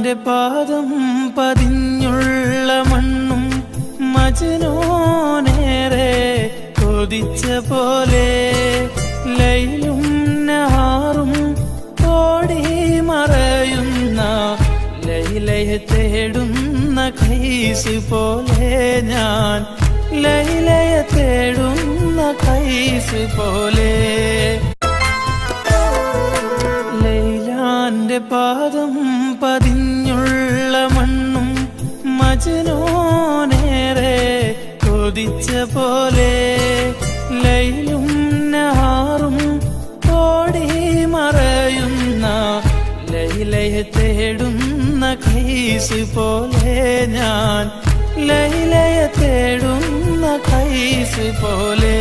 ലൈലാന്റെ പാദം പതിഞ്ഞുള്ള മണ്ണും മജ്നൂനേറെ കൊതിച്ച പോലെ ലൈലും നഹാറും ഓടി മറയുന്ന ലൈലയെ തേടുന്ന ഖൈസ് പോലെ ഞാൻ ലൈലയെ തേടുന്ന ഖൈസ് പോലെ ലൈലാന്റെ പാദം പതിഞ്ഞുള്ള മണ്ണും മജ്നൂനേറെ കൊതിച്ച പോലെ ലൈലും നഹാറും ഓടി മറയുന്ന ലൈലയെ തേടുന്ന ഖൈസ് പോലെ ഞാൻ ലൈലയെ തേടുന്ന ഖൈസ് പോലെ